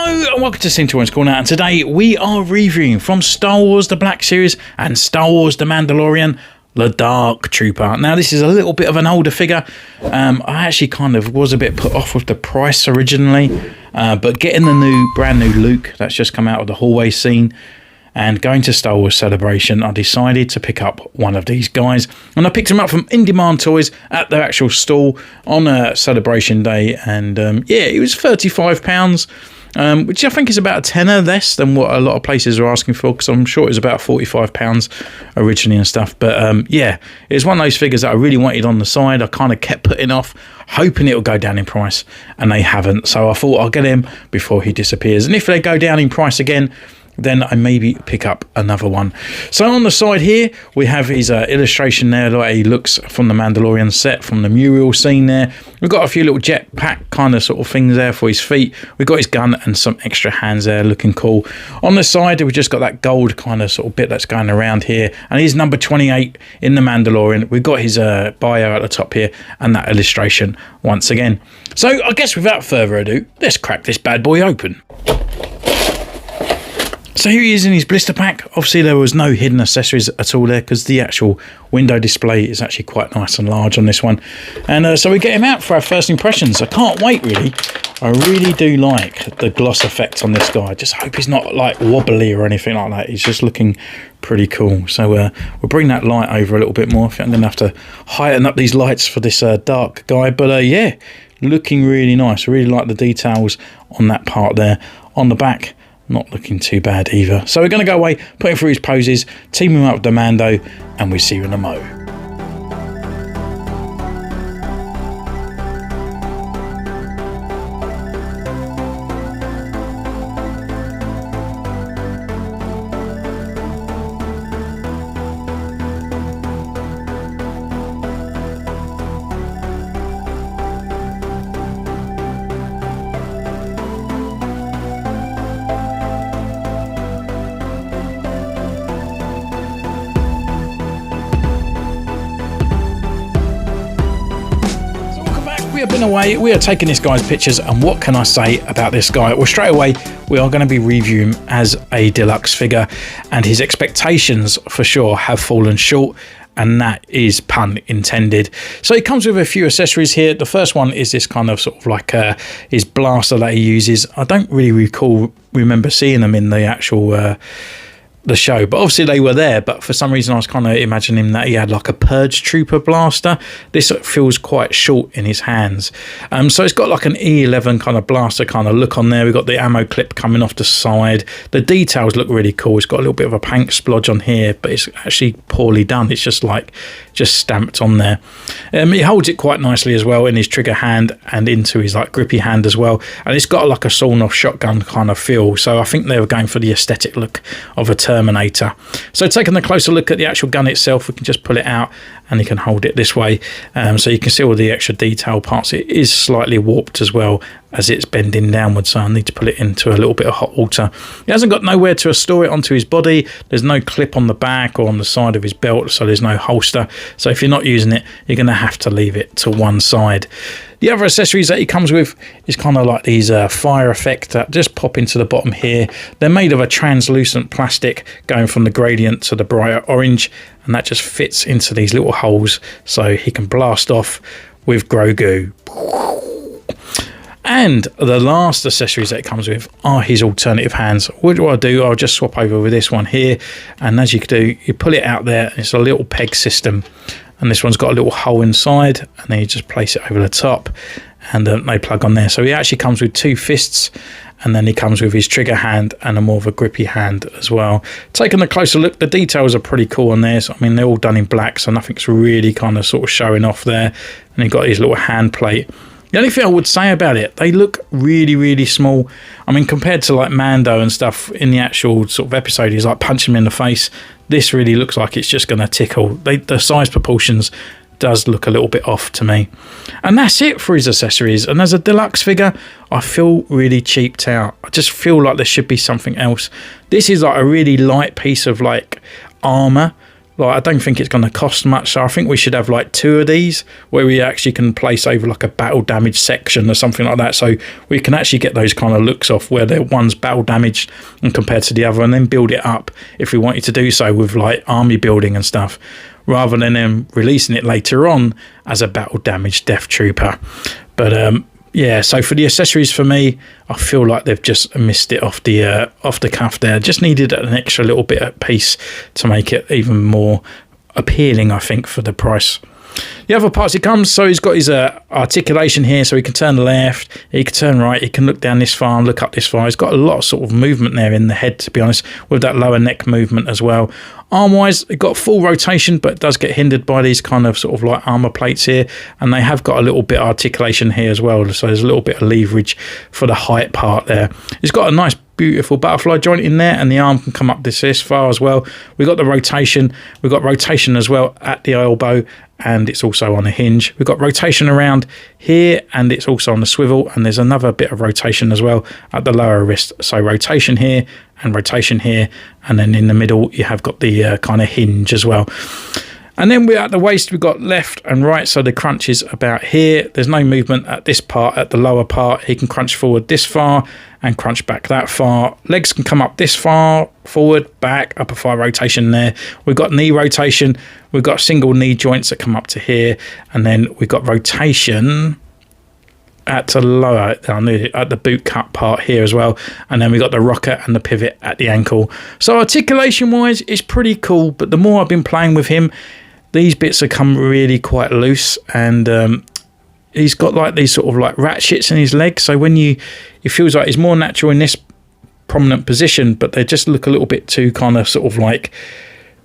Hello and welcome to Centurion's Corner, and today we are reviewing from Star Wars The Black Series and Star Wars The Mandalorian, the Dark Trooper. Now this is a little bit of an older figure. I actually kind of was a bit put off with the price originally, but getting the brand new Luke that's just come out of the hallway scene and going to Star Wars Celebration, I decided to pick up one of these guys, and I picked him up from In Demand Toys at their actual stall on a Celebration Day, and yeah, it was £35, which I think is about a tenner less than what a lot of places are asking for, because I'm sure it was about £45 originally and stuff. But yeah, it's one of those figures that I really wanted on the side. I kind of kept putting off, hoping it would go down in price, and they haven't. So I thought I'll get him before he disappears, and if they go down in price again, then I maybe pick up another one. So on the side here, we have his illustration there, like he looks from the Mandalorian set, from the mural scene there. We've got a few little jetpack kind of sort of things there for his feet. We've got his gun and some extra hands there, looking cool. On the side, we've just got that gold kind of sort of bit that's going around here, and he's number 28 in the Mandalorian. We've got his bio at the top here, and that illustration once again. So I guess without further ado, let's crack this bad boy open. So here he is in his blister pack. Obviously there was no hidden accessories at all there, because the actual window display is actually quite nice and large on this one. And so we get him out for our first impressions. I can't wait really. I really do like the gloss effect on this guy. I just hope he's not like wobbly or anything like that. He's just looking pretty cool. So we'll bring that light over a little bit more. I think I'm going to have to heighten up these lights for this dark guy. But yeah, looking really nice. I really like the details on that part there. On the back, not looking too bad either. So we're going to go away, put him through his poses, team him up with the Mando, and we'll see you in a mo. We have been away, we are taking this guy's pictures, and what can I say about this guy? Well, straight away, we are going to be reviewing him as a deluxe figure, and his expectations for sure have fallen short, and that is pun intended. So he comes with a few accessories here. The first one is this kind of sort of like his blaster that he uses. I don't really remember seeing them in the actual the show, but obviously they were there, but for some reason I was kind of imagining that he had like a Purge Trooper blaster. This feels quite short in his hands, so it's got like an E11 kind of blaster kind of look on there. We've got the ammo clip coming off the side. The details look really cool. It's got a little bit of a paint splodge on here, but it's actually poorly done. It's just stamped on there. He holds it quite nicely as well in his trigger hand and into his like grippy hand as well, and it's got like a sawn off shotgun kind of feel, so I think they were going for the aesthetic look of a Terminator. So taking a closer look at the actual gun itself, we can just pull it out and you can hold it this way, so you can see all the extra detail parts. It is slightly warped as well as it's bending downwards, so I need to put it into a little bit of hot water. He hasn't got nowhere to store it onto his body. There's no clip on the back or on the side of his belt, so there's no holster. So if you're not using it, you're going to have to leave it to one side. The other accessories that he comes with is kind of like these fire effects that just pop into the bottom here. They're made of a translucent plastic going from the gradient to the brighter orange, and that just fits into these little holes so he can blast off with Grogu. And the last accessories that it comes with are his alternative hands. What do I do? I'll just swap over with this one here, and as you can do, you pull it out there, and it's a little peg system, and this one's got a little hole inside, and then you just place it over the top, and they plug on there. So he actually comes with two fists, and then he comes with his trigger hand and a more of a grippy hand as well. Taking a closer look, the details are pretty cool on there. So, I mean, they're all done in black, so nothing's really kind of sort of showing off there. And you've got his little hand plate. The only thing I would say about it, they look really, really small. I mean, compared to like Mando and stuff in the actual sort of episode, he's like punching him in the face. This really looks like it's just going to tickle. The size proportions does look a little bit off to me. And that's it for his accessories. And as a deluxe figure, I feel really cheaped out. I just feel like there should be something else. This is like a really light piece of like armor Like, I don't think it's going to cost much, so I think we should have like 2 of these where we actually can place over like a battle damage section or something like that, so we can actually get those kind of looks off where the one's battle damaged and compared to the other, and then build it up if we wanted to do so with like army building and stuff, rather than them releasing it later on as a battle damaged death trooper. But yeah, so for the accessories, for me, I feel like they've just missed it off the cuff there. Just needed an extra little bit of piece to make it even more appealing, I think, for the price. The other parts he comes, so he's got his articulation here, so he can turn left, he can turn right, he can look down this far and look up this far. He's got a lot of sort of movement there in the head, to be honest, with that lower neck movement as well. Arm-wise, it got full rotation, but it does get hindered by these kind of sort of like armour plates here, and they have got a little bit of articulation here as well, so there's a little bit of leverage for the height part there. It's got a nice beautiful butterfly joint in there, and the arm can come up this far as well. We've got the rotation, we've got rotation as well at the elbow, and it's also on a hinge. We've got rotation around here, and it's also on the swivel, and there's another bit of rotation as well at the lower wrist. So rotation here and rotation here, and then in the middle you have got the kind of hinge as well. And then we're at the waist, we've got left and right, so the crunch is about here. There's no movement at this part, at the lower part. He can crunch forward this far and crunch back that far. Legs can come up this far, forward, back, upper thigh rotation there. We've got knee rotation. We've got single knee joints that come up to here. And then we've got rotation at the lower, at the boot cut part here as well. And then we got the rocker and the pivot at the ankle. So articulation wise, it's pretty cool. But the more I've been playing with him, these bits have come really quite loose, and he's got like these sort of like ratchets in his legs. So when it feels like he's more natural in this prominent position, but they just look a little bit too kind of sort of like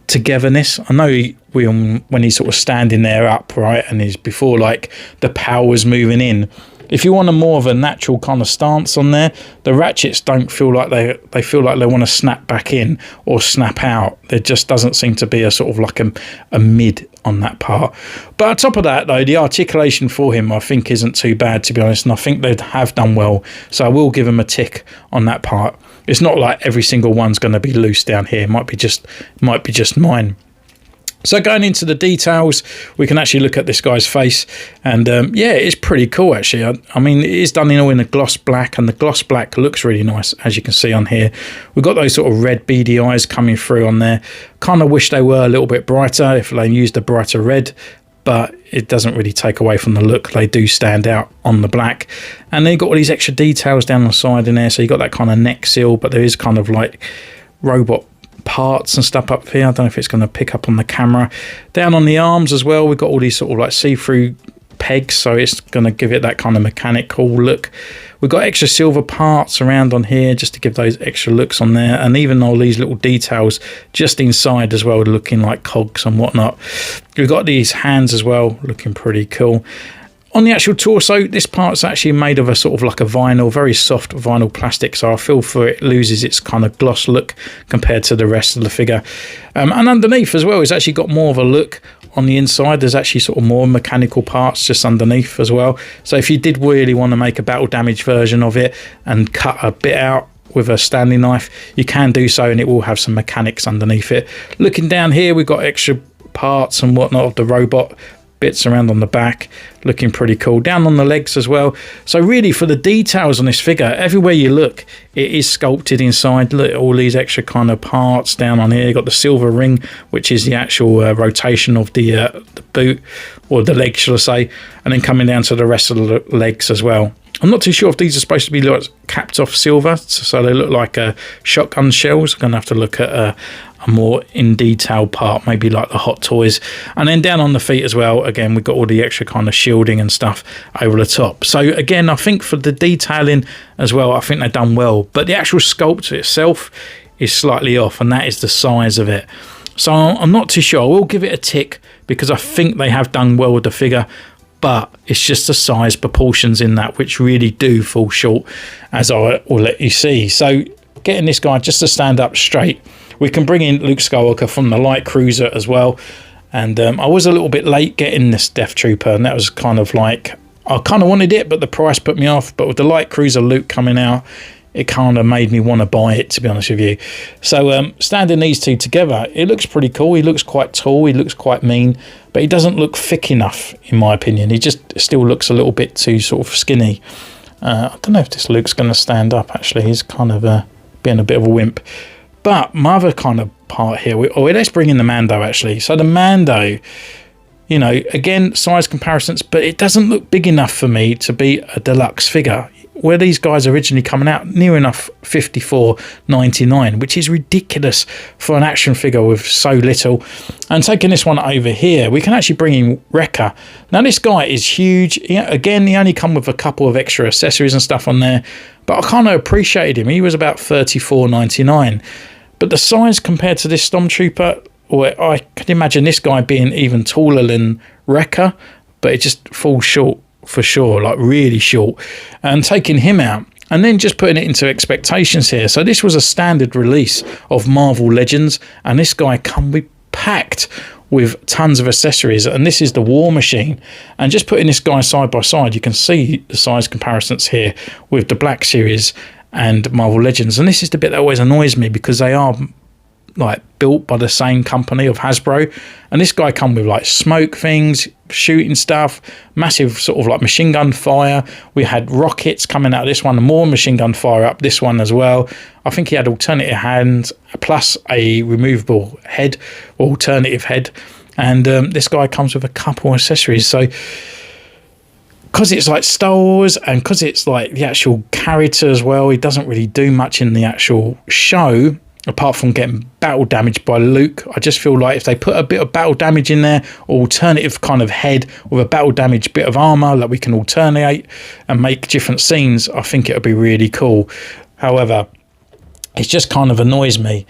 togetherness. I know when he's sort of standing there upright and he's before like the power's moving in. If you want a more of a natural kind of stance on there, the ratchets don't feel like they feel like they want to snap back in or snap out. There just doesn't seem to be a sort of like a mid on that part. But on top of that, though, the articulation for him I think isn't too bad, to be honest, and I think they have done well. So I will give him a tick on that part. It's not like every single one's going to be loose down here. It might be just mine. So going into the details, we can actually look at this guy's face, and yeah, it's pretty cool actually. I mean, it is done in a gloss black, and the gloss black looks really nice, as you can see on here. We've got those sort of red beady eyes coming through on there. Kind of wish they were a little bit brighter if they used a brighter red, but it doesn't really take away from the look. They do stand out on the black. And then you've got all these extra details down the side in there, so you've got that kind of neck seal, but there is kind of like robot parts and stuff up here. I don't know if it's going to pick up on the camera. Down on the arms as well, we've got all these sort of like see-through pegs, so it's going to give it that kind of mechanical look. We've got extra silver parts around on here just to give those extra looks on there, and even all these little details just inside as well, looking like cogs and whatnot. We've got these hands as well, looking pretty cool. On the actual torso, this part's actually made of a sort of like a vinyl, very soft vinyl plastic, so I feel for it loses its kind of gloss look compared to the rest of the figure. And underneath as well, it's actually got more of a look on the inside. There's actually sort of more mechanical parts just underneath as well. So if you did really want to make a battle damage version of it and cut a bit out with a Stanley knife, you can do so, and it will have some mechanics underneath it. Looking down here, we've got extra parts and whatnot of the robot bits around on the back, looking pretty cool. Down on the legs as well. So really, for the details on this figure, everywhere you look, it is sculpted inside. Look at all these extra kind of parts down on here. You've got the silver ring, which is the actual rotation of the boot, or the leg, shall I say, and then coming down to the rest of the legs as well. I'm not too sure if these are supposed to be like capped off silver, so they look like shotgun shells. I'm going to have to look at a more in detail part, maybe like the Hot Toys. And then down on the feet as well, again, we've got all the extra kind of shielding and stuff over the top. So again, I think for the detailing as well, I think they've done well. But the actual sculpt itself is slightly off, and that is the size of it. So I'm not too sure. I will give it a tick because I think they have done well with the figure, but it's just the size proportions in that which really do fall short, as I will let you see. So getting this guy just to stand up straight, we can bring in Luke Skywalker from the light cruiser as well. And I was a little bit late getting this Death Trooper, and that was kind of like, I kind of wanted it, but the price put me off. But with the light cruiser Luke coming out, it kind of made me want to buy it, to be honest with you. So standing these two together, it looks pretty cool. He looks quite tall, he looks quite mean, but he doesn't look thick enough, in my opinion. He just still looks a little bit too sort of skinny. I don't know if this Luke's going to stand up, actually. He's kind of being a bit of a wimp. But my other kind of part here, let's bring in the Mando, actually. So the Mando, you know, again, size comparisons, but it doesn't look big enough for me to be a deluxe figure. Where these guys originally coming out, near enough $54.99, which is ridiculous for an action figure with so little. And taking this one over here, we can actually bring in Wrecker. Now this guy is huge. Again, he only come with a couple of extra accessories and stuff on there, but I kind of appreciated him. He was about $34.99, but the size compared to this Stormtrooper, or I could imagine this guy being even taller than Wrecker, but it just falls short for sure, like really short. And taking him out and then just putting it into expectations here. So this was a standard release of Marvel Legends, and this guy come with packed with tons of accessories, and this is the War Machine. And just putting this guy side by side, you can see the size comparisons here with the Black Series and Marvel Legends. And this is the bit that always annoys me, because they are like built by the same company of Hasbro, and this guy come with like smoke things, shooting stuff, massive sort of like machine gun fire. We had rockets coming out of this one, and more machine gun fire up this one as well. I think he had alternative hands plus a removable head, or alternative head, and this guy comes with a couple of accessories. So because it's like Star Wars, and because it's like the actual character as well, he doesn't really do much in the actual show apart from getting battle damaged by Luke. I just feel like if they put a bit of battle damage in there, or alternative kind of head with a battle damage bit of armor that we can alternate and make different scenes, I think it would be really cool. However, it just kind of annoys me.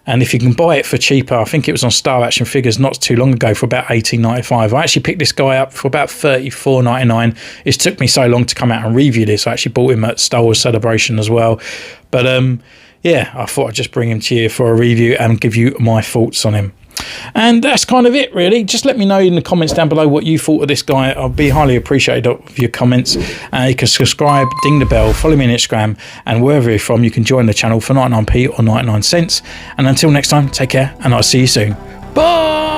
And if you can buy it for cheaper, I think it was on Star Action Figures not too long ago for about $18.95. I actually picked this guy up for about $34.99. It took me so long to come out and review this. I actually bought him at Star Wars Celebration as well. But yeah, I thought I'd just bring him to you for a review and give you my thoughts on him. And that's kind of it, really. Just let me know in the comments down below what you thought of this guy. I'll be highly appreciated of your comments. You can subscribe, ding the bell, follow me on Instagram, and wherever you're from, you can join the channel for 99p or 99 cents. And until next time, take care, and I'll see you soon. Bye!